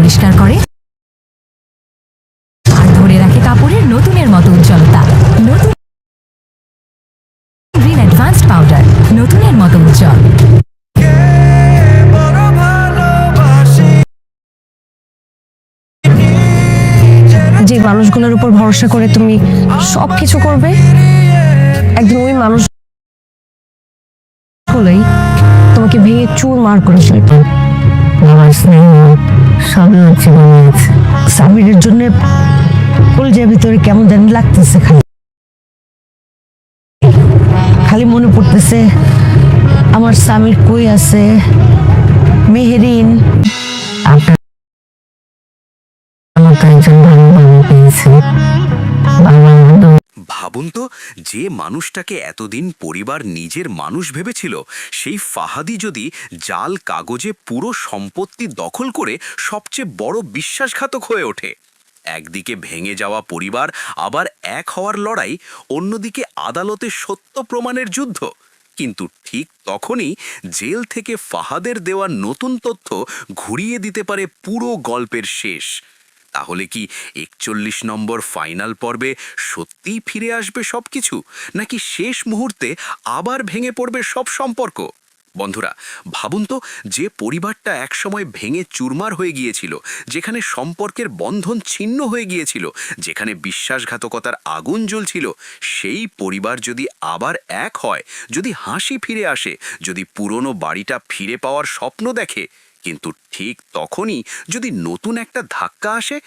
পরিষ্কার করে আর ধরে রাখে কাপড়ের নতুনের মতো উজ্জ্বলতা। নতুন গ্রিন অ্যাডভান্সড পাউডার, নতুনের মতো উজ্জ্বল। যে মানুষগুলোর উপর ভরসা করে তুমি সবকিছু করবে, একদিন ওই মানুষগুলোই তোমাকে ভেঙে চুরমার করে ফেলবে। আমার স্নেহ সবই জীবনে আছে। সামিরের জন্য কলেজের ভিতরে কেমন জানি লাগতেছে, খালি খালি মনে পড়তেছে আমার সামির কই আছে, মেহেরিন। আপনার মতো একজন ভালো বাবা পেয়েছি। বাবার মতো ভাবুন তো, যে মানুষটাকে এতদিন পরিবার নিজের মানুষ ভেবেছিল, সেই ফাহাদি যদি জাল কাগজে পুরো সম্পত্তি দখল করে সবচেয়ে বড় বিশ্বাসঘাতক হয়ে ওঠে। একদিকে ভেঙে যাওয়া পরিবার, আবার এক হওয়ার লড়াই, অন্যদিকে আদালতে সত্য প্রমাণের যুদ্ধ। কিন্তু ঠিক তখনই জেল থেকে ফাহাদের দেওয়া নতুন তথ্য ঘুরিয়ে দিতে পারে পুরো গল্পের শেষ। তাহলে কি ৪১ নম্বর ফাইনাল পর্বে সত্যিই ফিরে আসবে সবকিছু, নাকি শেষ মুহূর্তে আবার ভেঙে পড়বে সব সম্পর্ক? বন্ধুরা, ভাবুন তো, যে পরিবারটা একসময় ভেঙে চুরমার হয়ে গিয়েছিল, যেখানে সম্পর্কের বন্ধন ছিন্ন হয়ে গিয়েছিল, যেখানে বিশ্বাসঘাতকতার আগুন জ্বলছিল, সেই পরিবার যদি আবার এক হয়, যদি হাসি ফিরে আসে, যদি পুরনো বাড়িটা ফিরে পাওয়ার স্বপ্ন দেখে, কিন্তু ঠিক তখনই যদি নতুন একটা ধাক্কা আসে,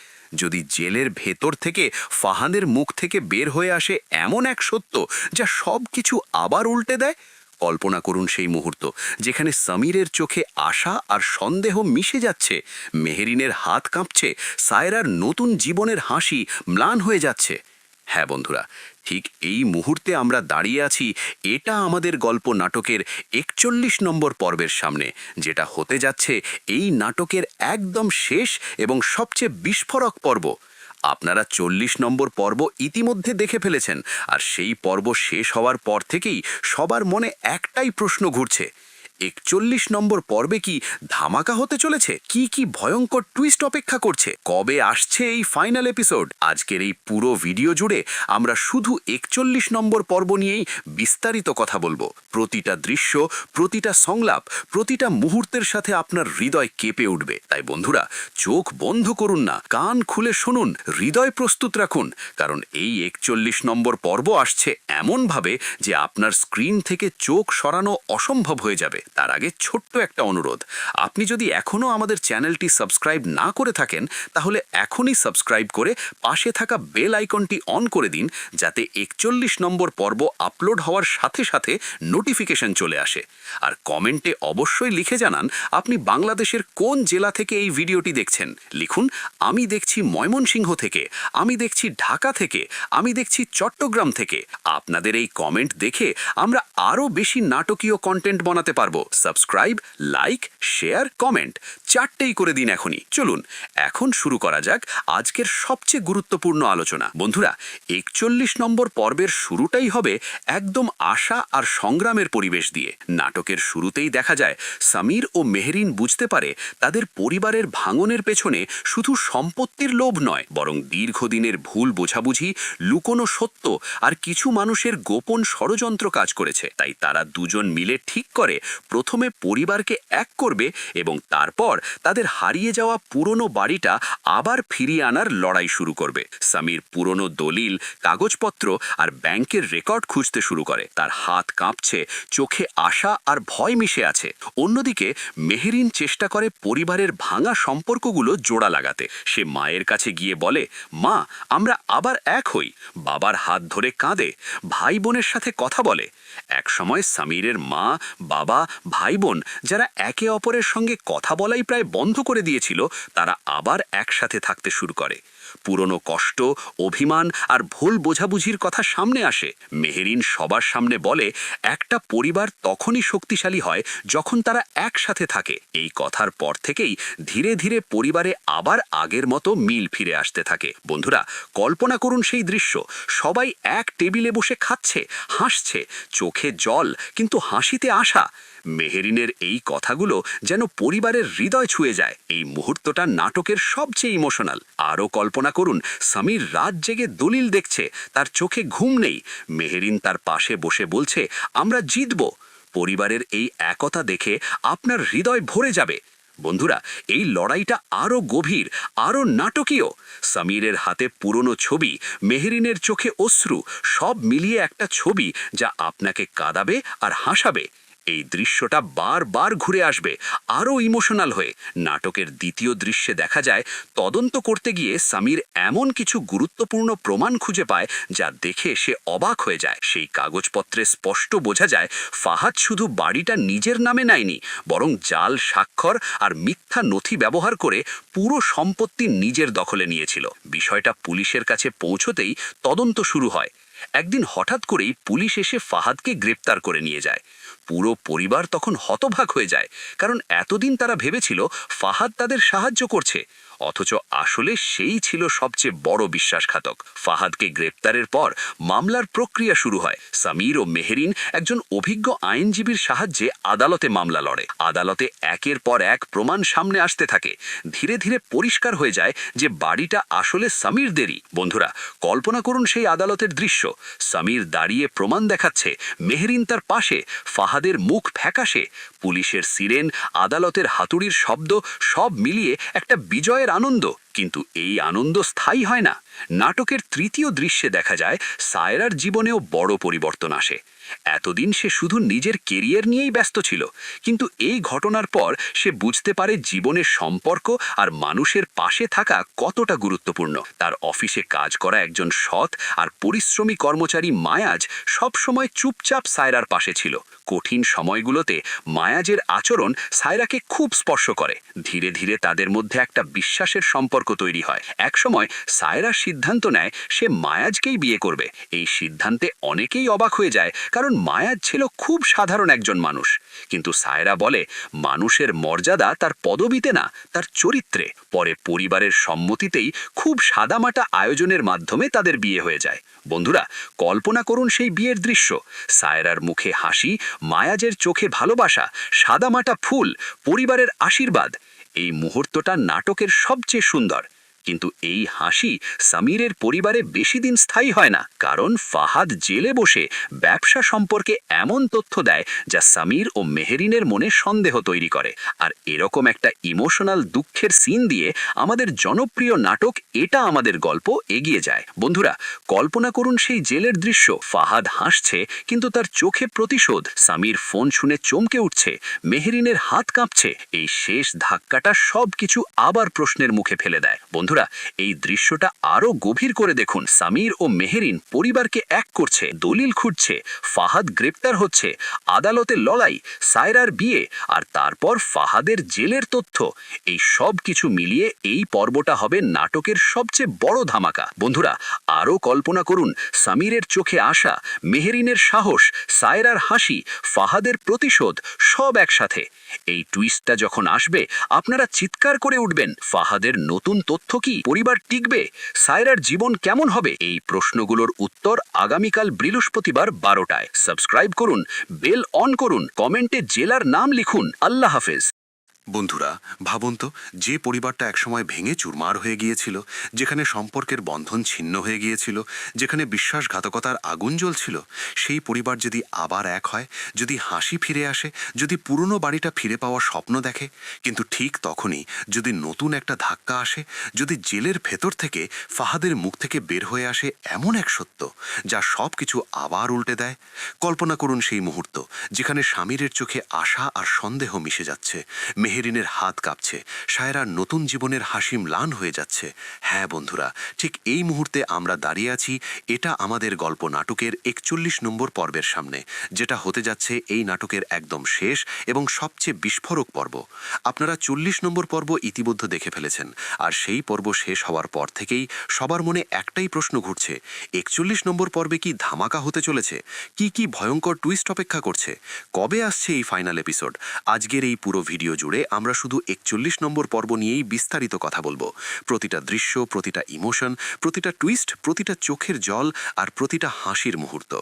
যদি জেলের ভেতর থেকে ফাহাদের মুখ থেকে বের হয়ে আসে এমন এক সত্য যা সব কিছু আবার উল্টে দেয়। কল্পনা করুন সেই মুহূর্ত, যেখানে সমীরের চোখে আশা আর সন্দেহ মিশে যাচ্ছে, মেহেরিনের হাত কাঁপছে, সায়রার নতুন জীবনের হাসি ম্লান হয়ে যাচ্ছে। হ্যাঁ বন্ধুরা, ঠিক এই মুহূর্তে আমরা দাঁড়িয়ে আছি এটা আমাদের গল্প নাটকের ৪১ নম্বর পর্বের সামনে, যেটা হতে যাচ্ছে এই নাটকের একদম শেষ এবং সবচেয়ে বিস্ফোরক পর্ব। আপনারা ৪০ নম্বর পর্ব ইতিমধ্যে দেখে ফেলেছেন, আর সেই পর্ব শেষ হওয়ার পর থেকেই সবার মনে একটাই প্রশ্ন ঘুরছে, ৪১ নম্বর পর্বে কি ধামাকা হতে চলেছে? কি কি ভয়ঙ্কর টুইস্ট অপেক্ষা করছে? কবে আসছে এই ফাইনাল এপিসোড? আজকের এই পুরো ভিডিও জুড়ে আমরা শুধু ৪১ নম্বর পর্ব নিয়েই বিস্তারিত কথা বলবো। প্রতিটা দৃশ্য, প্রতিটা সংলাপ, প্রতিটা মুহূর্তের সাথে আপনার হৃদয় কেঁপে উঠবে। তাই বন্ধুরা, চোখ বন্ধ করুন না, কান খুলে শুনুন, হৃদয় প্রস্তুত রাখুন, কারণ এই ৪১ নম্বর পর্ব আসছে এমনভাবে যে আপনার স্ক্রিন থেকে চোখ সরানো অসম্ভব হয়ে যাবে। তার আগে ছোট্ট একটা অনুরোধ, আপনি যদি এখনও আমাদের চ্যানেলটি সাবস্ক্রাইব না করে থাকেন, তাহলে এখনই সাবস্ক্রাইব করে পাশে থাকা বেল আইকনটি অন করে দিন, যাতে ৪১ নম্বর পর্ব আপলোড হওয়ার সাথে সাথে নোটিফিকেশন চলে আসে। আর কমেন্টে অবশ্যই লিখে জানান আপনি বাংলাদেশের কোন জেলা থেকে এই ভিডিওটি দেখছেন। লিখুন, আমি দেখছি ময়মনসিংহ থেকে, আমি দেখছি ঢাকা থেকে, আমি দেখছি চট্টগ্রাম থেকে। আপনাদের এই কমেন্ট দেখে আমরা আরও বেশি নাটকীয় কন্টেন্ট বানাতে পারবো। সাবস্ক্রাইব, লাইক, শেয়ার, কমেন্ট চারটেই করে দিন এখনই। চলুন এখন শুরু করা যাক আজকের সবচেয়ে গুরুত্বপূর্ণ আলোচনা। বন্ধুরা, ৪১ নম্বর পর্বের শুরুটাই হবে একদম আশা আর সংগ্রামের পরিবেশ দিয়ে। নাটকের শুরুতেই দেখা যায় সমীর ও মেহেরিন বুঝতে পারে তাদের পরিবারের ভাঙনের পেছনে শুধু সম্পত্তির লোভ নয়, বরং দীর্ঘদিনের ভুল বোঝাবুঝি, লুকোনো সত্য আর কিছু মানুষের গোপন ষড়যন্ত্র কাজ করেছে। তাই তারা দুজন মিলে ঠিক করে প্রথমে পরিবারকে এক করবে এবং তারপর তাদের হারিয়ে যাওয়া পুরনো বাড়িটা আবার ফিরিয়ে আনার লড়াই শুরু করবে। সমীর পুরনো দলিল, কাগজপত্র আর ব্যাংকের রেকর্ড খুঁজতে শুরু করে। তার হাত কাঁপছে, চোখে আশা আর ভয় মিশে আছে। অন্যদিকে মেহেরিন চেষ্টা করে পরিবারের ভাঙা সম্পর্কগুলো জোড়া লাগাতে। সে মায়ের কাছে গিয়ে বলে, মা, আমরা আবার এক হই। বাবার হাত ধরে কাঁদে, ভাই বোনের সাথে কথা বলে। একসময় সমীরের মা, বাবা, ভাই বোন যারা একে অপরের সঙ্গে কথা বলাই প্রায় বন্ধ করে দিয়েছিল, তারা আবার একসাথে থাকতে শুরু করে। পুরনো কষ্ট, অভিমান আর ভুল বোঝাবুঝির কথা সামনে আসে। মেহেরিন সবার সামনে বলে, একটা পরিবার তখনই শক্তিশালী হয় যখন তারা একসাথে থাকে। এই কথার পর থেকেই ধীরে ধীরে পরিবারে আবার আগের মতো মিল ফিরে আসতে থাকে। বন্ধুরা, কল্পনা করুন সেই দৃশ্য। সবাই এক টেবিলে বসে খাচ্ছে, হাসছে, চোখে জল কিন্তু হাসিতে আশা। মেহেরিনের এই কথাগুলো যেন পরিবারের হৃদয় ছুঁয়ে যায়। এই মুহূর্তটা নাটকের সবচেয়ে ইমোশনাল। আরও কল্পনা করুন, সমীর রাত জেগে দলিল দেখছে, তার চোখে ঘুম নেই। মেহেরিন তার পাশে বসে বলছে, আমরা জিতব। পরিবারের এই একতা দেখে আপনার হৃদয় ভরে যাবে। বন্ধুরা, এই লড়াইটা আরও গভীর, আরও নাটকীয়। সমীরের হাতে পুরনো ছবি, মেহেরিনের চোখে অশ্রু, সব মিলিয়ে একটা ছবি যা আপনাকে কাঁদাবে আর হাসাবে। এই দৃশ্যটা বারবার ঘুরে আসবে, আরও ইমোশনাল হয়ে। নাটকের দ্বিতীয় দৃশ্যে দেখা যায়, তদন্ত করতে গিয়ে সমীর এমন কিছু গুরুত্বপূর্ণ প্রমাণ খুঁজে পায় যা দেখে সে অবাক হয়ে যায়। সেই কাগজপত্রে স্পষ্ট বোঝা যায়, ফাহাদ শুধু বাড়িটা নিজের নামে নেয়নি, বরং জাল স্বাক্ষর আর মিথ্যা নথি ব্যবহার করে পুরো সম্পত্তি নিজের দখলে নিয়েছিল। বিষয়টা পুলিশের কাছে পৌঁছতেই তদন্ত শুরু হয়। একদিন হঠাৎ করেই পুলিশ এসে ফাহাদকে গ্রেপ্তার করে নিয়ে যায়। পুরো পরিবার তখন হতবাক হয়ে যায়, কারণ এতদিন তারা ভেবেছিল ফাহাদ তাদের সাহায্য করছে, অথচ আসলে সেই ছিল সবচেয়ে বড় বিশ্বাসঘাতক। ফাহাদকে গ্রেপ্তারের পর মামলার প্রক্রিয়া শুরু হয়। সমীর ও মেহেরিন একজন অভিজ্ঞ আইনজীবীর সাহায্যে আদালতে মামলা লড়ে। আদালতে একের পর এক প্রমাণ সামনে আসতে থাকে। ধীরে ধীরে পরিষ্কার হয়ে যায় যে বাড়িটা আসলে সমীরদেরই। বন্ধুরা, কল্পনা করুন সেই আদালতের দৃশ্য। সমীর দাঁড়িয়ে প্রমাণ দেখাচ্ছে, মেহেরিন তার পাশে, ফাহাদের মুখ ফ্যাকাশে, পুলিশের সিরেন, আদালতের হাতুড়ির শব্দ, সব মিলিয়ে একটা বিজয়ের আনন্দ। কিন্তু এই আনন্দ স্থায়ী হয় না। নাটকের তৃতীয় দৃশ্যে দেখা যায়, সায়রার জীবনেও বড় পরিবর্তন আসে। এতদিন সে শুধু নিজের কেরিয়ার নিয়েই ব্যস্ত ছিল, কিন্তু এই ঘটনার পর সে বুঝতে পারে জীবনের সম্পর্ক আর মানুষের পাশে থাকা কতটা গুরুত্বপূর্ণ। তার অফিসে কাজ করা একজন সৎ আর পরিশ্রমী কর্মচারী মায়াজ সবসময় চুপচাপ সায়রার পাশে ছিল। কঠিন সময়গুলোতে মায়াজের আচরণ সায়রাকে খুব স্পর্শ করে। ধীরে ধীরে তাদের মধ্যে একটা বিশ্বাসের সম্পর্ক তৈরি হয়। একসময় সায়রা সিদ্ধান্ত নেয় সে মায়াজকেই বিয়ে করবে। এই সিদ্ধান্তে অনেকেই অবাক হয়ে যায়, কারণ মায়াজ ছিল খুব সাধারণ একজন মানুষ। কিন্তু সায়রা বলে, মানুষের মর্যাদা তার পদবিতে না, তার চরিত্রে। পরে পরিবারের সম্মতিতেই খুব সাদামাটা আয়োজনের মাধ্যমে তাদের বিয়ে হয়ে যায়। বন্ধুরা, কল্পনা করুন সেই বিয়ের দৃশ্য। সায়রার মুখে হাসি, মায়াজের চোখে ভালোবাসা, সাদামাটা ফুল, পরিবারের আশীর্বাদ। এই মুহূর্তটা নাটকের সবচেয়ে সুন্দর। কিন্তু এই হাসি সমীরের পরিবারে বেশি দিন স্থায়ী হয় না, কারণ ফাহাদ জেলে বসে ব্যবসা সম্পর্কে এমন তথ্য দেয় যা সমীর ও মেহেরিনের মনে সন্দেহ তৈরি করে। আর এরকম একটা ইমোশনাল দুঃখের সিন দিয়ে আমাদের জনপ্রিয় নাটক এটা আমাদের গল্প এগিয়ে যায়। বন্ধুরা, কল্পনা করুন সেই জেলের দৃশ্য। ফাহাদ হাসছে, কিন্তু তার চোখে প্রতিশোধ। সমীর ফোন শুনে চমকে উঠছে, মেহেরিনের হাত কাঁপছে। এই শেষ ধাক্কাটা সবকিছু আবার প্রশ্নের মুখে ফেলে দেয়। বন্ধুরা, এই দৃশ্যটা আরো গভীর করে দেখুন। সমীর ও মেহেরিন পরিবারকে এক করছে, দলিল খুঁজছে, ফাহাদ গ্রেপ্তার হচ্ছে, আদালতে লড়াই, সায়রার বিয়ে, আর তারপর ফাহাদের জেলের তথ্য। এই সব কিছু মিলিয়ে এই পর্বটা হবে নাটকের সবচেয়ে বড় ধামাকা। বন্ধুরা, আরও কল্পনা করুন, সমীরের চোখে আশা, মেহেরিনের সাহস, সায়রার হাসি, ফাহাদের প্রতিশোধ, সব একসাথে। এই টুইস্টটা যখন আসবে, আপনারা চিৎকার করে উঠবেন। ফাহাদের নতুন তথ্য কি? পরিবার টিকবে? সায়রার জীবন কেমন হবে? এই প্রশ্নগুলোর উত্তর আগামীকাল বৃহস্পতিবার 12টায়। সাবস্ক্রাইব করুন, বেল অন করুন, কমেন্টে জেলার নাম লিখুন। আল্লাহ হাফেজ। বন্ধুরা, ভাবুন তো, যে পরিবারটা একসময় ভেঙে চুরমার হয়ে গিয়েছিল, যেখানে সম্পর্কের বন্ধন ছিন্ন হয়ে গিয়েছিল, যেখানে বিশ্বাসঘাতকতার আগুন জ্বলছিল, সেই পরিবার যদি আবার এক হয়, যদি হাসি ফিরে আসে, যদি পুরনো বাড়িটা ফিরে পাওয়ার স্বপ্ন দেখে, কিন্তু ঠিক তখনই যদি নতুন একটা ধাক্কা আসে, যদি জেলের ভেতর থেকে ফাহাদের মুখ থেকে বের হয়ে আসে এমন এক সত্য যা সব কিছু আবার উল্টে দেয়। কল্পনা করুন সেই মুহূর্ত, যেখানে স্বামীরের চোখে আশা আর সন্দেহ মিশে যাচ্ছে, মেহেরিনের হাত কাঁপছে, সায়রার নতুন জীবনের হাসি ম্লান হয়ে যাচ্ছে। হ্যাঁ বন্ধুরা, ঠিক এই মুহূর্তে আমরা দাঁড়িয়ে আছি এটা আমাদের গল্প নাটকের 41 নম্বর পর্বের সামনে, যেটা হতে যাচ্ছে এই নাটকের একদম শেষ এবং সবচেয়ে বিস্ফোরক পর্ব। আপনারা 40 নম্বর পর্ব ইতিমধ্যে দেখে ফেলেছেন, আর সেই পর্ব শেষ হওয়ার পর থেকেই সবার মনে একটাই প্রশ্ন ঘুরছে, 41 নম্বর পর্বে কি ধামাকা হতে চলেছে? কি ভয়ঙ্কর টুইস্ট অপেক্ষা করছে? কবে আসছে এই ফাইনাল এপিসোড? আজকের এই পুরো ভিডিও জুড়ে আমরা শুধু 41 নম্বর পর্ব নিয়েই বিস্তারিত কথা বলবো। প্রতিটা দৃশ্য, প্রতিটা ইমোশন, প্রতিটা টুইস্ট, প্রতিটা চোখের জল আর প্রতিটা হাসির মুহূর্ত।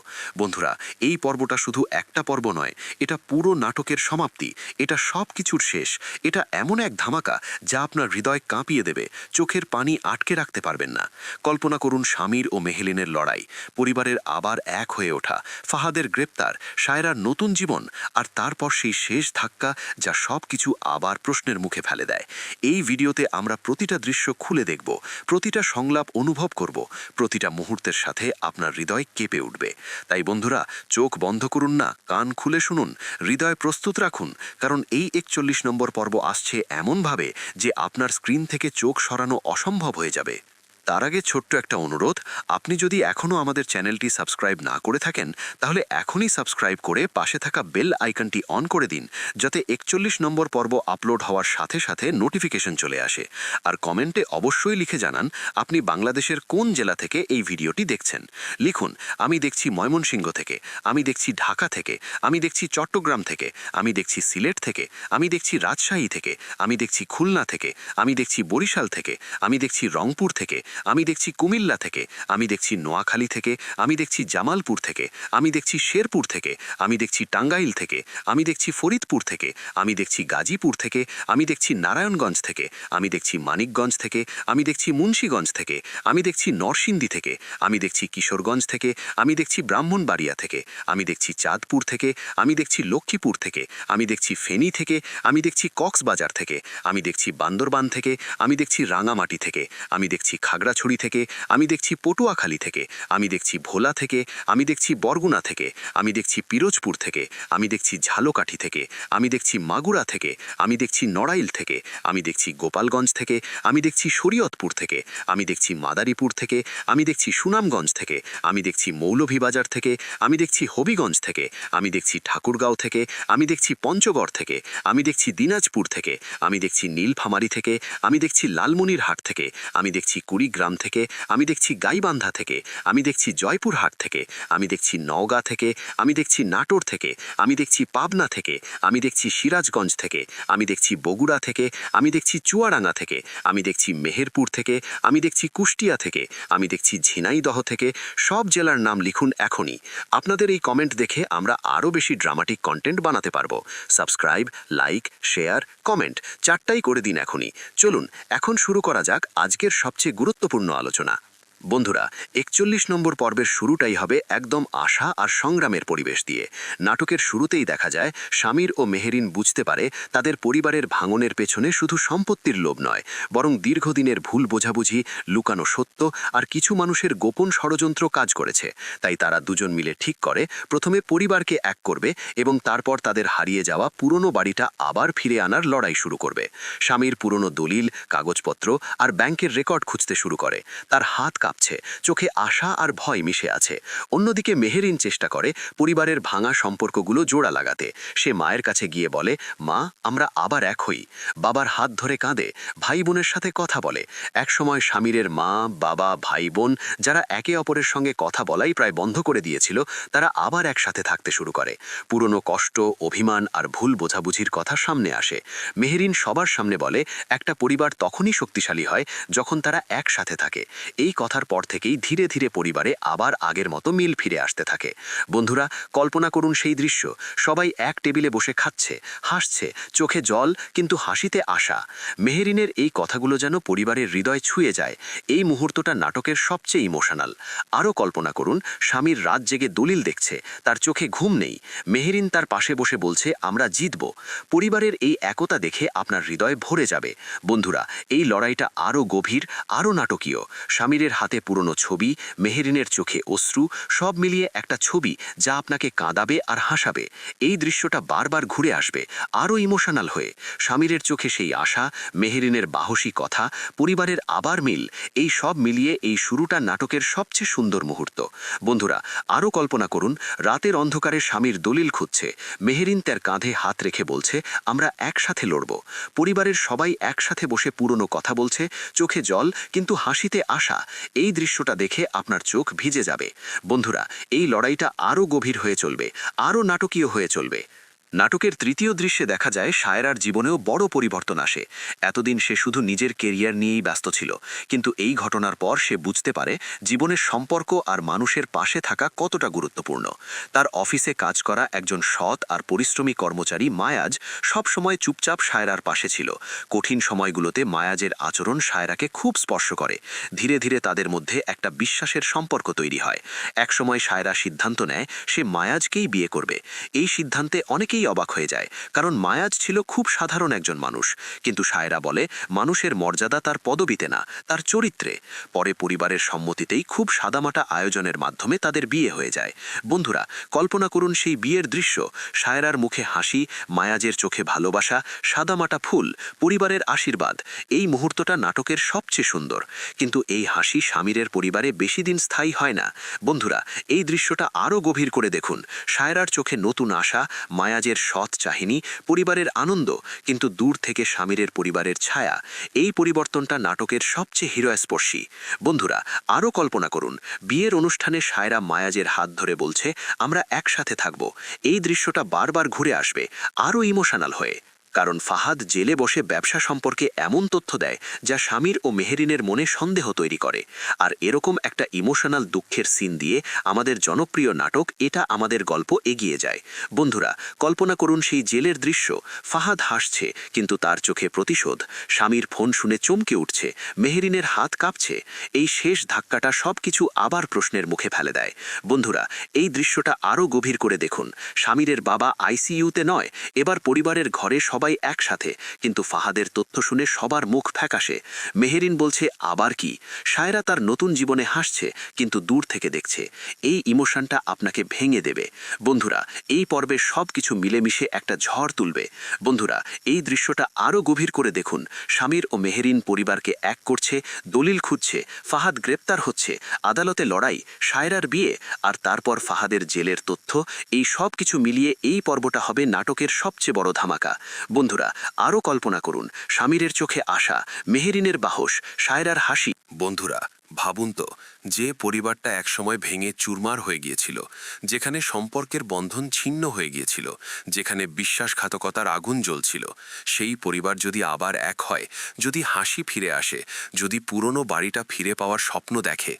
বন্ধুরা, এই পর্বটা শুধু একটা পর্ব নয়, এটা পুরো নাটকের সমাপ্তি, এটা সব কিছুর শেষ। এটা এমন এক ধামাকা যা আপনার হৃদয় কাঁপিয়ে দেবে, চোখের পানি আটকে রাখতে পারবেন না। কল্পনা করুন শামির ও মেহেলিনের লড়াই, পরিবারের আবার এক হয়ে ওঠা, ফাহাদের গ্রেপ্তার, সায়রার নতুন জীবন, আর তারপর সেই শেষ ধাক্কা যা সব কিছু আবার প্রশ্নের মুখে ফেলে দেয়। এই ভিডিওতে আমরা প্রতিটা দৃশ্য খুলে দেখব, প্রতিটা সংলাপ অনুভব করব, প্রতিটা মুহূর্তের সাথে আপনার হৃদয় কেঁপে উঠবে। তাই বন্ধুরা, চোখ বন্ধ করুন না, কান খুলে শুনুন, হৃদয় প্রস্তুত রাখুন, কারণ এই 41 নম্বর পর্ব আসছে এমনভাবে যে আপনার স্ক্রিন থেকে চোখ সরানো অসম্ভব হয়ে যাবে। তার আগে ছোট্ট একটা অনুরোধ, আপনি যদি এখনও আমাদের চ্যানেলটি সাবস্ক্রাইব না করে থাকেন তাহলে এখনই সাবস্ক্রাইব করে পাশে থাকা বেল আইকনটি অন করে দিন, যাতে 41 নম্বর পর্ব আপলোড হওয়ার সাথে সাথে নোটিফিকেশন চলে আসে। আর কমেন্টে অবশ্যই লিখে জানান আপনি বাংলাদেশের কোন জেলা থেকে এই ভিডিওটি দেখছেন। লিখুন, আমি দেখছি ময়মনসিংহ থেকে, আমি দেখছি ঢাকা থেকে, আমি দেখছি চট্টগ্রাম থেকে, আমি দেখছি সিলেট থেকে, আমি দেখছি রাজশাহী থেকে, আমি দেখছি খুলনা থেকে, আমি দেখছি বরিশাল থেকে, আমি দেখছি রংপুর থেকে, আমি দেখছি কুমিল্লা থেকে, আমি দেখছি নোয়াখালী থেকে, আমি দেখছি জামালপুর থেকে, আমি দেখছি শেরপুর থেকে, আমি দেখছি টাঙ্গাইল থেকে, আমি দেখছি ফরিদপুর থেকে, আমি দেখছি গাজীপুর থেকে, আমি দেখছি নারায়ণগঞ্জ থেকে, আমি দেখছি মানিকগঞ্জ থেকে, আমি দেখছি মুন্সীগঞ্জ থেকে, আমি দেখছি নরসিংদী থেকে, আমি দেখছি কিশোরগঞ্জ থেকে, আমি দেখছি ব্রাহ্মণবাড়িয়া থেকে, আমি দেখছি চাঁদপুর থেকে, আমি দেখছি লক্ষ্মীপুর থেকে, আমি দেখছি ফেনী থেকে, আমি দেখছি কক্সবাজার থেকে, আমি দেখছি বান্দরবান থেকে, আমি দেখছি রাঙামাটি থেকে, আমি দেখছি খাগড়াছড়ি থেকে, আমি দেখছি পটুয়াখালী থেকে, আমি দেখছি ভোলা থেকে, আমি দেখছি বরগুনা থেকে, আমি দেখছি পিরোজপুর থেকে, আমি দেখছি ঝালকাঠি থেকে, আমি দেখছি মাগুরা থেকে, আমি দেখছি নড়াইল থেকে, আমি দেখছি গোপালগঞ্জ থেকে, আমি দেখছি শরীয়তপুর থেকে, আমি দেখছি মাদারীপুর থেকে, আমি দেখছি সুনামগঞ্জ থেকে, আমি দেখছি মৌলভীবাজার থেকে, আমি দেখছি হবিগঞ্জ থেকে, আমি দেখছি ঠাকুরগাঁও থেকে, আমি দেখছি পঞ্চগড় থেকে, আমি দেখছি দিনাজপুর থেকে, আমি দেখছি নীলফামারী থেকে, আমি দেখছি লালমনিরহাট থেকে, আমি দেখছি কুড়িগ্রাম থেকে, আমি দেখছি গাইবান্ধা থেকে, আমি দেখছি জয়পুরহাট থেকে, আমি দেখছি নওগাঁ থেকে, আমি দেখছি নাটোর থেকে, আমি দেখছি পাবনা থেকে, আমি দেখছি সিরাজগঞ্জ থেকে, আমি দেখছি বগুড়া থেকে, আমি দেখছি চুয়াডাঙ্গা থেকে, আমি দেখছি মেহেরপুর থেকে, আমি দেখছি কুষ্টিয়া থেকে, আমি দেখছি ঝিনাইদহ থেকে। সব জেলার নাম লিখুন এখনই। আপনাদের এই কমেন্ট দেখে আমরা আরও বেশি ড্রামাটিক কন্টেন্ট বানাতে পারবো। সাবস্ক্রাইব, লাইক, শেয়ার, কমেন্ট চারটাই করে দিন এখনই। চলুন এখন শুরু করা যাক আজকের সবচেয়ে গুরুত্বপূর্ণ আলোচনা। বন্ধুরা, 41 নম্বর পর্বের শুরুটাই হবে একদম আশা আর সংগ্রামের পরিবেশ দিয়ে। নাটকের শুরুতেই দেখা যায় শামির ও মেহেরিন বুঝতে পারে তাদের পরিবারের ভাঙনের পেছনে শুধু সম্পত্তির লোভ নয়, বরং দীর্ঘদিনের ভুল বোঝাবুঝি, লুকানো সত্য আর কিছু মানুষের গোপন ষড়যন্ত্র কাজ করেছে। তাই তারা দুজন মিলে ঠিক করে প্রথমে পরিবারকে এক করবে এবং তারপর তাদের হারিয়ে যাওয়া পুরনো বাড়িটা আবার ফিরে আনার লড়াই শুরু করবে। শামির পুরনো দলিল, কাগজপত্র আর ব্যাংকের রেকর্ড খুঁজতে শুরু করে। তার হাত কাঁপছে, চোখে আশা আর ভয় মিশে আছে। অন্যদিকে মেহেরিন চেষ্টা করে পরিবারের ভাঙা সম্পর্কগুলো জোড়া লাগাতে। সে মায়ের কাছে গিয়ে বলে, মা, আমরা আবার এক হই। বাবার হাত ধরে কাঁদে, ভাই বোনের সাথে কথা বলে। একসময় শামিরের মা, বাবা, ভাই বোন যারা একে অপরের সঙ্গে কথা বলাই প্রায় বন্ধ করে দিয়েছিল, তারা আবার একসাথে থাকতে শুরু করে। পুরনো কষ্ট, অভিমান আর ভুল বোঝাবুঝির কথা সামনে আসে। মেহেরিন সবার সামনে বলে, একটা পরিবার তখনই শক্তিশালী হয় যখন তারা একসাথে থাকে। এই কথার পর থেকেই ধীরে ধীরে পরিবারে আবার আগের মতো মিল ফিরে আসতে থাকে। বন্ধুরা, কল্পনা করুন সেই দৃশ্য। সবাই এক টেবিলে বসে খাচ্ছে, হাসছে, চোখে জল কিন্তু হাসিতে আশা। মেহেরিনের এই কথাগুলো যেন পরিবারের হৃদয় ছুঁয়ে যায়। এই মুহূর্তটা নাটকের সবচেয়ে ইমোশনাল। আরও কল্পনা করুন, স্বামীর রাত জেগে দলিল দেখছে, তার চোখে ঘুম নেই। মেহেরিন তার পাশে বসে বলছে, আমরা জিতব। পরিবারের এই একতা দেখে আপনার হৃদয় ভরে যাবে। বন্ধুরা, এই লড়াইটা আরও গভীর, আরও নাটকীয়। স্বামীরের হাতে হাতে পুরনো ছবি, মেহেরিনের চোখে অশ্রু, সব মিলিয়ে একটা ছবি যা আপনাকে কাঁদাবে আর হাসাবে। এই দৃশ্যটা বারবার ঘুরে আসবে, আরও ইমোশনাল হয়ে। স্বামীরের চোখে সেই আশা, মেহেরিনের বাহসী কথা, পরিবারের আবার মিল, এই সব মিলিয়ে এই শুরুটা নাটকের সবচেয়ে সুন্দর মুহূর্ত। বন্ধুরা, আরও কল্পনা করুন, রাতের অন্ধকারে স্বামীর দলিল খুঁজছে, মেহেরিন তার কাঁধে হাত রেখে বলছে, আমরা একসাথে লড়ব। পরিবারের সবাই একসাথে বসে পুরনো কথা বলছে, চোখে জল কিন্তু হাসিতে আশা। এই দৃশ্যটা দেখে আপনার চোখ ভিজে যাবে। বন্ধুরা, এই লড়াইটা আরও গভীর হয়ে চলবে, আরও নাটকীয় হয়ে চলবে। নাটকের তৃতীয় দৃশ্যে দেখা যায় সায়রার জীবনেও বড় পরিবর্তন আসে। এতদিন সে শুধু নিজের কেরিয়ার নিয়েই ব্যস্ত ছিল, কিন্তু এই ঘটনার পর সে বুঝতে পারে জীবনের সম্পর্ক আর মানুষের পাশে থাকা কতটা গুরুত্বপূর্ণ। তার অফিসে কাজ করা একজন সৎ আর পরিশ্রমী কর্মচারী মায়াজ সবসময় চুপচাপ সায়রার পাশে ছিল। কঠিন সময়গুলোতে মায়াজের আচরণ সায়রাকে খুব স্পর্শ করে। ধীরে ধীরে তাদের মধ্যে একটা বিশ্বাসের সম্পর্ক তৈরি হয়। একসময় সায়রা সিদ্ধান্ত নেয় সে মায়াজকেই বিয়ে করবে। এই সিদ্ধান্তে অনেকেই অবাক হয়ে যায়, কারণ মায়াজ ছিল খুব সাধারণ একজন মানুষ। কিন্তু সায়রা বলে মানুষের মর্যাদা তার পদবিতে না, তার চরিত্রে। পরে পরিবারের সম্মতিতেই খুব সাদামাটা আয়োজনের মাধ্যমে তাদের বিয়ে হয়ে যায়। বন্ধুরা, কল্পনা করুন সেই বিয়ের দৃশ্য, সায়রার মুখে হাসি, মায়াজের চোখে ভালোবাসা, সাদামাটা ফুল, পরিবারের আশীর্বাদ। এই মুহূর্তটা নাটকের সবচেয়ে সুন্দর। কিন্তু এই হাসি স্বামীরের পরিবারে বেশি দিন স্থায়ী হয় না। বন্ধুরা, এই দৃশ্যটা আরও গভীর করে দেখুন। সায়রার চোখে নতুন আশা, মায়াজের সৎ চাহিনী, পরিবারের আনন্দ, কিন্তু দূর থেকে স্বামীরের পরিবারের ছায়া। এই পরিবর্তনটা নাটকের সবচেয়ে হৃদয়স্পর্শী। বন্ধুরা, আরও কল্পনা করুন, বিয়ের অনুষ্ঠানে সায়রা মায়াজের হাত ধরে বলছে, আমরা একসাথে থাকব। এই দৃশ্যটা বারবার ঘুরে আসবে, আরও ইমোশনাল হয়ে। কারণ ফাহাদ জেলে বসে ব্যবসা সম্পর্কে এমন তথ্য দেয় যা স্বামীর ও মেহেরিনের মনে সন্দেহ তৈরি করে। আর এরকম একটা ইমোশনাল দুঃখের সিন দিয়ে আমাদের জনপ্রিয় নাটক এটা আমাদের গল্প এগিয়ে যায়। বন্ধুরা, কল্পনা করুন সেই জেলের দৃশ্য, ফাহাদ হাসছে কিন্তু তার চোখে প্রতিশোধ, স্বামীর ফোন শুনে চমকে উঠছে, মেহেরিনের হাত কাঁপছে। এই শেষ ধাক্কাটা সবকিছু আবার প্রশ্নের মুখে ফেলে দেয়। বন্ধুরা, এই দৃশ্যটা আরও গভীর করে দেখুন। স্বামীরের বাবা আইসিইউতে নয়, এবার পরিবারের ঘরে সবাই একসাথে, কিন্তু ফাহাদের তথ্য শুনে সবার মুখ ফ্যাকাশে। মেহেরিন বলছে আবার কি, সায়রা তার নতুন জীবনে হাসছে কিন্তু দূর থেকে দেখছে। এই ইমোশনটা আপনাকে ভেঙে দেবে। বন্ধুরা, এই পর্বে সব কিছু মিলেমিশে একটা ঝড় তুলবে। বন্ধুরা, এই দৃশ্যটা আরও গভীর করে দেখুন। স্বামীর ও মেহেরিন পরিবারকে এক করছে, দলিল খুঁজছে, ফাহাদ গ্রেপ্তার হচ্ছে, আদালতে লড়াই, সায়রার বিয়ে, আর তারপর ফাহাদের জেলের তথ্য। এই সব কিছু মিলিয়ে এই পর্বটা হবে নাটকের সবচেয়ে বড় ধামাকা। বন্ধুরা, আরও কল্পনা করুন, স্বামীরের চোখে আশা, মেহেরিনের বাহস, সায়রার হাসি। বন্ধুরা, ভাবুন তো, যে পরিবারটা একসময় ভেঙে চুরমার হয়ে গিয়েছিল, যেখানে সম্পর্কের বন্ধন ছিন্ন হয়ে গিয়েছিল, যেখানে বিশ্বাসঘাতকতার আগুন জ্বলছিল, সেই পরিবার যদি আবার এক হয়, যদি হাসি ফিরে আসে, যদি পুরনো বাড়িটা ফিরে পাওয়ার স্বপ্ন দেখে,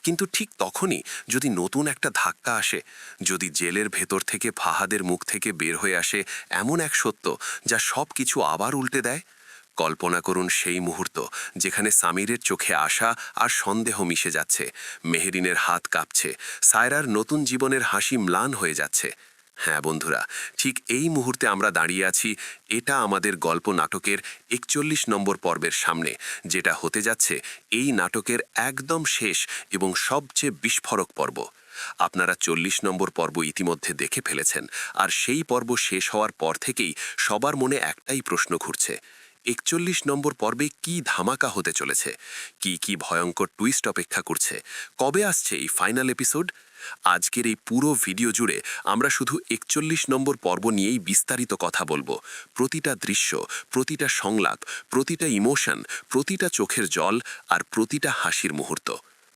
কিন্তু ঠিক তখনই যদি নতুন একটা ধাক্কা আসে, যদি জেলের ভেতর থেকে ফাহাদের মুখ থেকে বের হয়ে আসে এমন এক সত্য যা সব কিছু আবার উল্টে দেয়। কল্পনা করুন সেই মুহূর্ত যেখানে সামিরের চোখে আশা আর সন্দেহ মিশে যাচ্ছে, মেহেরিনের হাত কাঁপছে, সায়রার নতুন জীবনের হাসি ম্লান হয়ে যাচ্ছে। হ্যাঁ বন্ধুরা, ঠিক এই মুহূর্তে আমরা দাঁড়িয়ে আছি। এটা আমাদের গল্প নাটকের ৪১ নম্বর পর্বের সামনে, যেটা হতে যাচ্ছে এই নাটকের একদম শেষ এবং সবচেয়ে বিস্ফোরক পর্ব। আপনারা ৪০ নম্বর পর্ব ইতিমধ্যে দেখে ফেলেছেন, আর সেই পর্ব শেষ হওয়ার পর থেকেই সবার মনে একটাই প্রশ্ন ঘুরছে, ৪১ নম্বর পর্বে কি ধামাকা হতে চলেছে, কি ভয়ঙ্কর টুইস্ট অপেক্ষা করছে, কবে আসছে এই ফাইনাল এপিসোড। আজকের এই পুরো ভিডিও জুড়ে আমরা শুধু ৪১ নম্বর পর্ব নিয়েই বিস্তারিত কথা বলবো। প্রতিটা দৃশ্য, প্রতিটা সংলাপ, প্রতিটা ইমোশন, প্রতিটা চোখের জল আর প্রতিটা হাসির মুহূর্ত।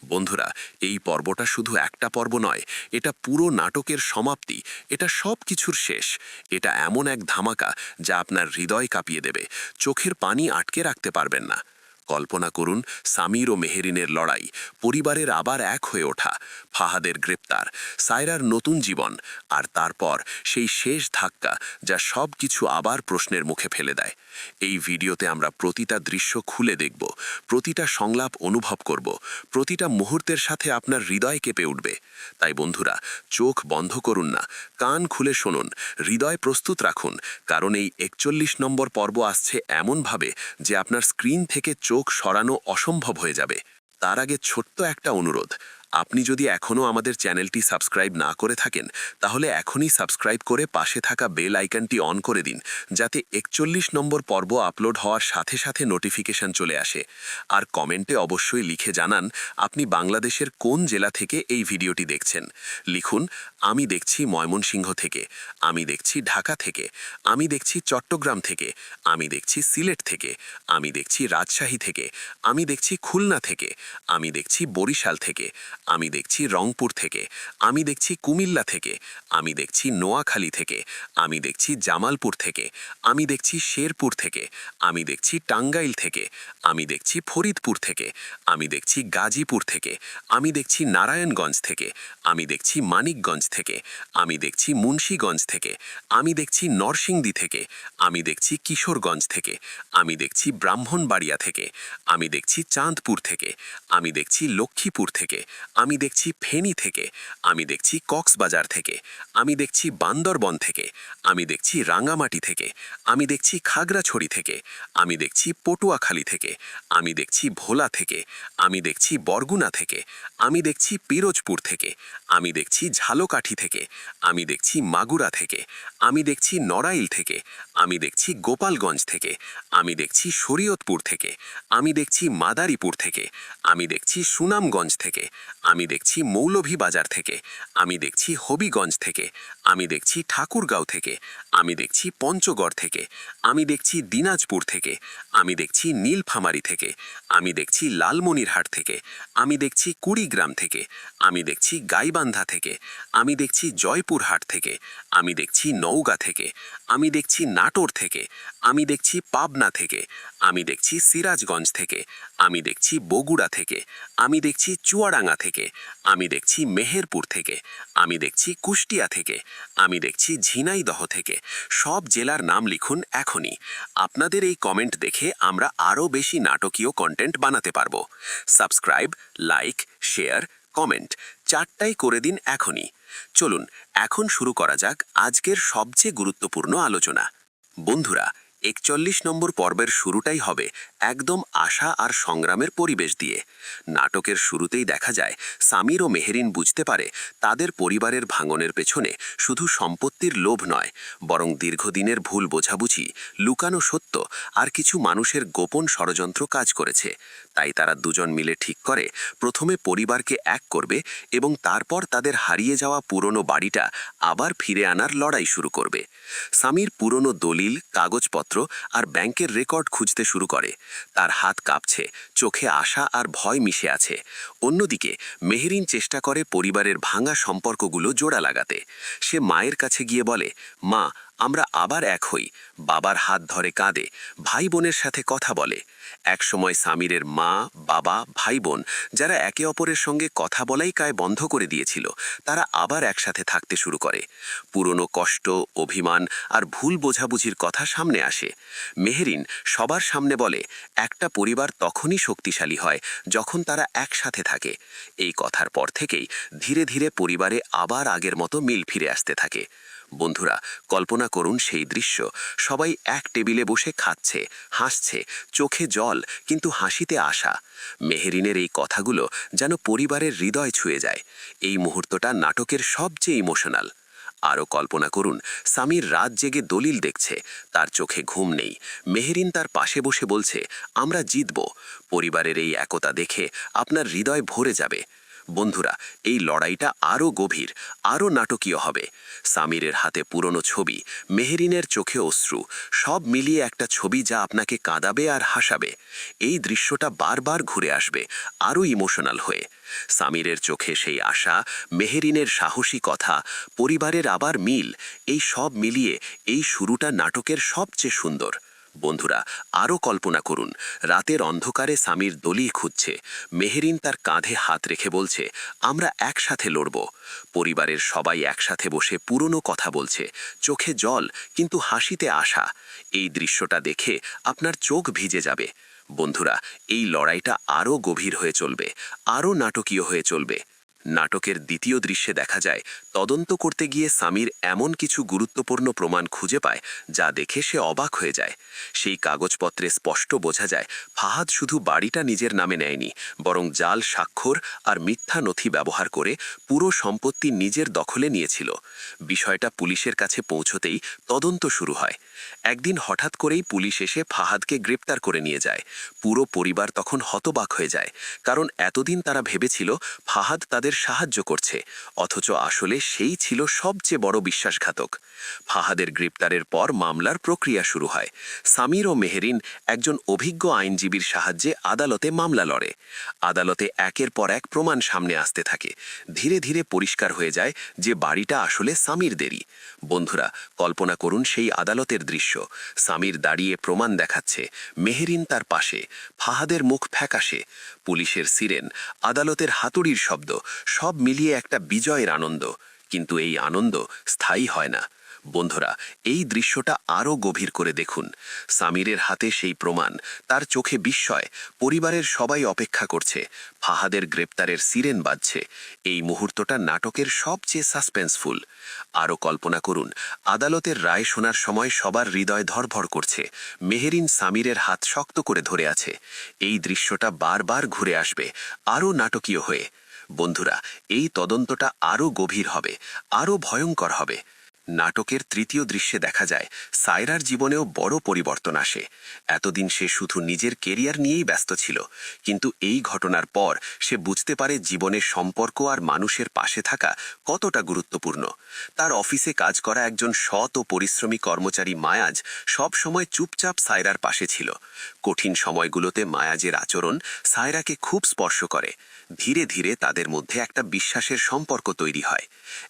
বন্ধুরা, এই পর্বটা শুধু একটা পর্ব নয়, এটা পুরো নাটকের সমাপ্তি, এটা সব কিছুর শেষ। এটা এমন এক ধামাকা যা আপনার হৃদয় কাঁপিয়ে দেবে, চোখের পানি আটকে রাখতে পারবেন না। কল্পনা করুন, সামির ও মেহেরিনের লড়াই, পরিবারের আবার এক হয়ে ওঠা, ফাহাদের গ্রেপ্তার, সায়রার নতুন জীবন, আর তারপর সেই শেষ ধাক্কা যা সব কিছু আবার প্রশ্নের মুখে ফেলে দেয়। এই ভিডিওতে আমরা প্রতিটা দৃশ্য খুলে দেখব, প্রতিটা সংলাপ অনুভব করব, প্রতিটা মুহূর্তের সাথে আপনার হৃদয় কেঁপে উঠবে। তাই বন্ধুরা, চোখ বন্ধ করুন না, কান খুলে শুনুন, হৃদয় প্রস্তুত রাখুন, কারণ এই ৪১ নম্বর পর্ব আসছে এমনভাবে যে আপনার স্ক্রিন থেকে চোখ সরানো অসম্ভব হয়ে যাবে। তার আগে ছোট্ট একটা অনুরোধ, আপনি যদি এখনও আমাদের চ্যানেলটি সাবস্ক্রাইব না করে থাকেন তাহলে এখনই সাবস্ক্রাইব করে পাশে থাকা বেল আইকনটি অন করে দিন, যাতে 41 নম্বর পর্ব আপলোড হওয়ার সাথে সাথে নোটিফিকেশন চলে আসে। আর কমেন্টে অবশ্যই লিখে জানান আপনি বাংলাদেশের কোন জেলা থেকে এই ভিডিওটি দেখছেন। লিখুন, আমি দেখছি ময়মনসিংহ থেকে, আমি দেখছি ঢাকা থেকে, আমি দেখছি চট্টগ্রাম থেকে, আমি দেখছি সিলেট থেকে, আমি দেখছি রাজশাহী থেকে, আমি দেখছি খুলনা থেকে, আমি দেখছি বরিশাল থেকে, আমি দেখছি রংপুর থেকে, আমি দেখছি কুমিল্লা থেকে, আমি দেখছি নোয়াখালী থেকে, আমি দেখছি জামালপুর থেকে, আমি দেখছি শেরপুর থেকে, আমি দেখছি টাঙ্গাইল থেকে, আমি দেখছি ফরিদপুর থেকে, আমি দেখছি গাজীপুর থেকে, আমি দেখছি নারায়ণগঞ্জ থেকে, আমি দেখছি মানিকগঞ্জ থেকে, আমি দেখছি মুন্সীগঞ্জ থেকে, আমি দেখছি নরসিংদী থেকে, আমি দেখছি কিশোরগঞ্জ থেকে, আমি দেখছি ব্রাহ্মণবাড়িয়া থেকে, আমি দেখছি চাঁদপুর থেকে, আমি দেখছি লক্ষ্মীপুর থেকে, আমি দেখছি ফেনী থেকে, আমি দেখছি কক্সবাজার থেকে, আমি দেখছি বান্দরবন থেকে, আমি দেখছি রাঙ্গামাটি থেকে, আমি দেখছি খাগড়াছড়ি থেকে, আমি দেখছি পটুয়াখালী থেকে, আমি দেখছি ভোলা থেকে, আমি দেখছি বরগুনা থেকে, আমি দেখছি পিরোজপুর থেকে, আমি দেখছি ঝালকাঠি থেকে, আমি দেখছি মাগুরা থেকে, আমি দেখছি নড়াইল থেকে, আমি দেখছি গোপালগঞ্জ থেকে, আমি দেখছি শরীয়তপুর থেকে, আমি দেখছি মাদারীপুর থেকে, আমি দেখছি সুনামগঞ্জ থেকে, আমি দেখছি মৌলভীবাজার থেকে, আমি দেখছি হবিগঞ্জ থেকে, আমি দেখছি ঠাকুরগাঁও থেকে, আমি দেখছি পঞ্চগড় থেকে, আমি দেখছি দিনাজপুর থেকে, আমি দেখছি নীলফামারী থেকে, আমি দেখছি লালমনিরহাট থেকে, আমি দেখছি কুড়িগ্রাম থেকে, আমি দেখছি গাইবান্ধা থেকে, আমি দেখছি জয়পুরহাট থেকে, আমি দেখছি নওগাঁ থেকে, আমি দেখছি নাটোর থেকে, আমি দেখছি পাবনা থেকে, আমি দেখছি সিরাজগঞ্জ থেকে, আমি দেখছি বগুড়া থেকে, আমি দেখছি চুয়াডাঙ্গা থেকে, আমি দেখছি মেহেরপুর থেকে, আমি দেখছি কুষ্টিয়া থেকে, আমি দেখছি ঝিনাইদহ থেকে। সব জেলার নাম লিখুন এখনই। আপনাদের এই কমেন্ট দেখে আমরা আরও বেশি নাটকীয় কন্টেন্ট বানাতে পারবো। সাবস্ক্রাইব, লাইক, শেয়ার, কমেন্ট চারটাই করে দিন এখনই। চলুন এখন শুরু করা যাক আজকের সবচেয়ে গুরুত্বপূর্ণ আলোচনা। বন্ধুরা, 41 নম্বর পর্বের শুরুটাই হবে একদম আশা আর সংগ্রামের পরিবেশ দিয়ে। নাটকের শুরুতেই দেখা যায় সামির ও মেহেরিন বুঝতে পারে তাদের পরিবারের ভাঙনের পেছনে শুধু সম্পত্তির লোভ নয়, বরং দীর্ঘদিনের ভুল বোঝাবুঝি, লুকানো সত্য আর কিছু মানুষের গোপন ষড়যন্ত্র কাজ করেছে। তাই তারা দুজন মিলে ঠিক করে প্রথমে পরিবারকে এক করবে এবং তারপর তাদের হারিয়ে যাওয়া পুরনো বাড়িটা আবার ফিরে আনার লড়াই শুরু করবে। সামির পুরনো দলিল, কাগজপত্র আর ব্যাংকের রেকর্ড খুঁজতে শুরু করে। তার হাত কাঁপছে, চোখে আশা আর ভয় মিশে আছে। অন্যদিকে মেহেরিন চেষ্টা করে পরিবারের ভাঙা সম্পর্কগুলো জোড়া লাগাতে। সে মায়ের কাছে গিয়ে বলে, মা, আমরা আবার এক হই। বাবার হাত ধরে কাঁদে, ভাই বোনের সাথে কথা বলে। একসময় সামিরের মা, বাবা, ভাই বোন যারা একে অপরের সঙ্গে কথা বলাই কায় বন্ধ করে দিয়েছিল, তারা আবার একসাথে থাকতে শুরু করে। পুরনো কষ্ট, অভিমান আর ভুল বোঝাবুঝির কথা সামনে আসে। মেহেরিন সবার সামনে বলে, একটা পরিবার তখনই শক্তিশালী হয় যখন তারা একসাথে থাকে। এই কথার পর থেকেই ধীরে ধীরে পরিবারে আবার আগের মতো মিল ফিরে আসতে থাকে। বন্ধুরা, কল্পনা করুন সেই দৃশ্য। সবাই এক টেবিলে বসে খাচ্ছে, হাসছে, চোখে জল কিন্তু হাসিতে আশা। মেহেরিনের এই কথাগুলো যেন পরিবারের হৃদয় ছুঁয়ে যায়। এই মুহূর্তটা নাটকের সবচেয়ে ইমোশনাল। আরও কল্পনা করুন, সামির রাত জেগে দলিল দেখছে, তার চোখে ঘুম নেই। মেহেরিন তার পাশে বসে বলছে, আমরা জিতব। পরিবারের এই একতা দেখে আপনার হৃদয় ভরে যাবে। বন্ধুরা, এই লড়াইটা আরও গভীর, আরও নাটকীয় হবে। সামিরের হাতে পুরনো ছবি, মেহেরিনের চোখে অশ্রু, সব মিলিয়ে একটা ছবি যা আপনাকে কাঁদাবে আর হাসাবে। এই দৃশ্যটা বারবার ঘুরে আসবে, আরও ইমোশনাল হয়ে। সামিরের চোখে সেই আশা, মেহেরিনের সাহসী কথা, পরিবারের আবার মিল, এই সব মিলিয়ে এই শুরুটা নাটকের সবচেয়ে সুন্দর। বন্ধুরা, আরও কল্পনা করুন, রাতের অন্ধকারে সামির দলিল খুঁজছে। মেহেরিন তার কাঁধে হাত রেখে বলছে, আমরা একসাথে লড়ব। পরিবারের সবাই একসাথে বসে পুরনো কথা বলছে, চোখে জল কিন্তু হাসিতে আশা। এই দৃশ্যটা দেখে আপনার চোখ ভিজে যাবে। বন্ধুরা, এই লড়াইটা আরও গভীর হয়ে চলবে, আরও নাটকীয় হয়ে চলবে। নাটকের দ্বিতীয় দৃশ্যে দেখা যায় তদন্ত করতে গিয়ে সামির এমন কিছু গুরুত্বপূর্ণ প্রমাণ খুঁজে পায় যা দেখে সে অবাক হয়ে যায়। সেই কাগজপত্রে স্পষ্ট বোঝা যায় ফাহাদ শুধু বাড়িটা নিজের নামে নেয়নি, বরং জাল স্বাক্ষর আর মিথ্যা নথি ব্যবহার করে পুরো সম্পত্তি নিজের দখলে নিয়েছিল। বিষয়টা পুলিশের কাছে পৌঁছতেই তদন্ত শুরু হয়। একদিন হঠাৎ করেই পুলিশ এসে ফাহাদকে গ্রেপ্তার করে নিয়ে যায়। পুরো পরিবার তখন হতবাক হয়ে যায়, কারণ এতদিন তারা ভেবেছিল ফাহাদ তাদের সাহায্য করছে, অথচ আসলে সেই ছিল সবচেয়ে বড় বিশ্বাসঘাতক। ফাহাদের গ্রেপ্তারের পর মামলার প্রক্রিয়া শুরু হয়। সামির ও মেহেরিন একজন অভিজ্ঞ আইনজীবীর সাহায্যে আদালতে মামলা লড়ে। আদালতে একের পর এক প্রমাণ সামনে আসতে থাকে। ধীরে ধীরে পরিষ্কার হয়ে যায় যে বাড়িটা আসলে সামিরদেরই। বন্ধুরা, কল্পনা করুন সেই আদালতের দৃশ্য। সামির দাঁড়িয়ে প্রমাণ দেখাচ্ছে, মেহেরিন তার পাশে, ফাহাদের মুখ ফ্যাকাশে, পুলিশের সিরেন, আদালতের হাতুড়ির শব্দ, সব মিলিয়ে একটা বিজয়ের আনন্দ। কিন্তু এই আনন্দ স্থায়ী হয় না। বন্ধুরা, এই দৃশ্যটা আরও গভীর করে দেখুন। সামিরের হাতে সেই প্রমাণ, তার চোখে বিস্ময়, পরিবারের সবাই অপেক্ষা করছে, ফাহাদের গ্রেপ্তারের সিরেন বাজছে। এই মুহূর্তটা নাটকের সবচেয়ে সাসপেন্সফুল। আরও কল্পনা করুন, আদালতের রায় শোনার সময় সবার হৃদয় ধড়ফড় করছে, মেহেরিন সামিরের হাত শক্ত করে ধরে আছে। এই দৃশ্যটা বারবার ঘুরে আসবে, আরও নাটকীয় হয়ে। বন্ধুরা, এই তদন্তটা আরও গভীর হবে, আরও ভয়ঙ্কর হবে। নাটকের তৃতীয় দৃশ্যে দেখা যায় সায়রার জীবনেও বড় পরিবর্তন আসে। এতদিন সে শুধু নিজের কেরিয়ার নিয়েই ব্যস্ত ছিল, কিন্তু এই ঘটনার পর সে বুঝতে পারে জীবনের সম্পর্ক আর মানুষের পাশে থাকা কতটা গুরুত্বপূর্ণ। তার অফিসে কাজ করা একজন সৎ ও পরিশ্রমী কর্মচারী মায়াজ সব সময় চুপচাপ সায়রার পাশে ছিল। কঠিন সময়গুলোতে মায়াজের আচরণ সায়রাকে খুব স্পর্শ করে। ধীরে ধীরে তাদের মধ্যে একটা বিশ্বাসের সম্পর্ক তৈরি হয়।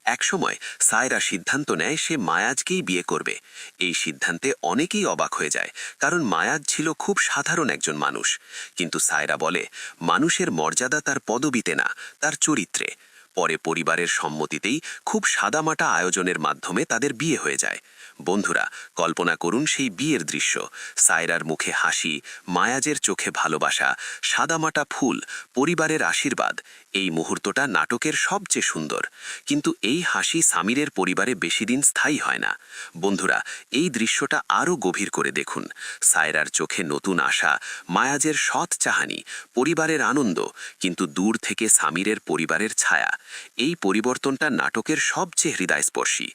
একসময় সায়রা সিদ্ধান্ত নেয় সে মায়াজকেই বিয়ে করবে। এই সিদ্ধান্তে অনেকেই অবাক হয়ে যায়, কারণ মায়াজ ছিল খুব সাধারণ একজন মানুষ। কিন্তু সায়রা বলে, মানুষের মর্যাদা তার পদবিতে না, তার চরিত্রে। পরে পরিবারের সম্মতিতেই খুব সাদামাটা আয়োজনের মাধ্যমে তাদের বিয়ে হয়ে যায়। বন্ধুরা, কল্পনা করুন সেই বিয়ের দৃশ্য। সায়রার মুখে হাসি, মায়াজের চোখে ভালোবাসা, সাদামাটা ফুল, পরিবারের আশীর্বাদ। এই মুহূর্তটা নাটকের সবচেয়ে সুন্দর। কিন্তু এই হাসি সামিরের পরিবারে বেশিদিন স্থায়ী হয় না। বন্ধুরা, এই দৃশ্যটা আরও গভীর করে দেখুন। সায়রার চোখে নতুন আশা, মায়াজের সৎ চাহানি, পরিবারের আনন্দ, কিন্তু দূর থেকে সামিরের পরিবারের ছায়া। এই পরিবর্তনটা নাটকের সবচেয়ে হৃদয়স্পর্শী।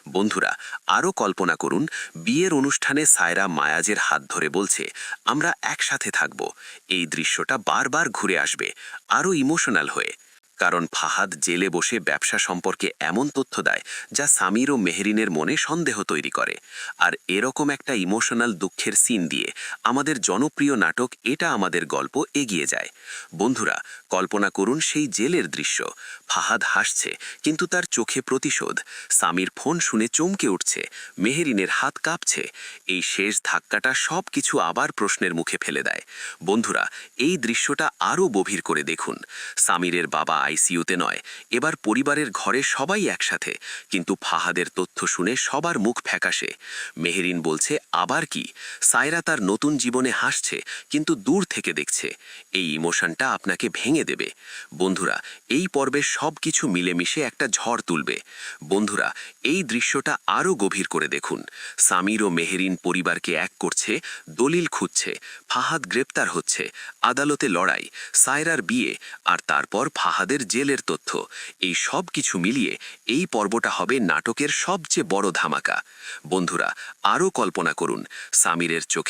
বন্ধুরা, আরও কল্পনা করুন, বিয়ের অনুষ্ঠানে সায়রা মায়াজের হাত ধরে বলছে, আমরা একসাথে থাকব। এই দৃশ্যটা বারবার ঘুরে আসবে, আরও ইমোশনাল হয়ে। কারণ ফাহাদ জেলে বসে ব্যবসা সম্পর্কে এমন তথ্য দেয় যা সামির ও মেহেরিনের মনে সন্দেহ তৈরি করে। আর এরকম একটা ইমোশনাল দুঃখের সিন দিয়ে আমাদের জনপ্রিয় নাটক এটা আমাদের গল্প এগিয়ে যায়। বন্ধুরা, কল্পনা করুন সেই জেলের দৃশ্য। ফাহাদ হাসছে, কিন্তু তার চোখে প্রতিশোধ। সামির ফোন শুনে চমকে উঠছে, মেহেরিনের হাত কাঁপছে। এই শেষ ধাক্কাটা সব কিছু আবার প্রশ্নের মুখে ফেলে দেয়। বন্ধুরা, এই দৃশ্যটা আরও গভীর করে দেখুন। সামিরের বাবা আইসিইউতে নয়, এবার পরিবারের ঘরে সবাই একসাথে, কিন্তু ফাহাদের তথ্য শুনে সবার মুখ ফ্যাকাশে। মেহেরিন বলছে, আবার কি? সায়রা তার নতুন জীবনে হাসছে, কিন্তু দূর থেকে দেখছে। এই ইমোশনটা আপনাকে ভেঙে দেবে। বন্ধুরা, এই পর্বে সব কিছু মিলেমিশে একটা ঝড় তুলবে। বন্ধুরা, এই দৃশ্যটা আরও গভীর করে দেখুন। সামির ও মেহেরিন পরিবারকে এক করছে, দলিল খুঁজছে, ফাহাদ গ্রেপ্তার হচ্ছে, আদালতে লড়াই, সায়রার বিয়ে, আর তারপর ফাহাদের জেলের তথ্য। এই সব কিছু মিলিয়ে এই পর্বটা হবে নাটকের সবচেয়ে বড় ধামাকা। বন্ধুরা, আরও কল্পনা করুন, সামিরের চোখে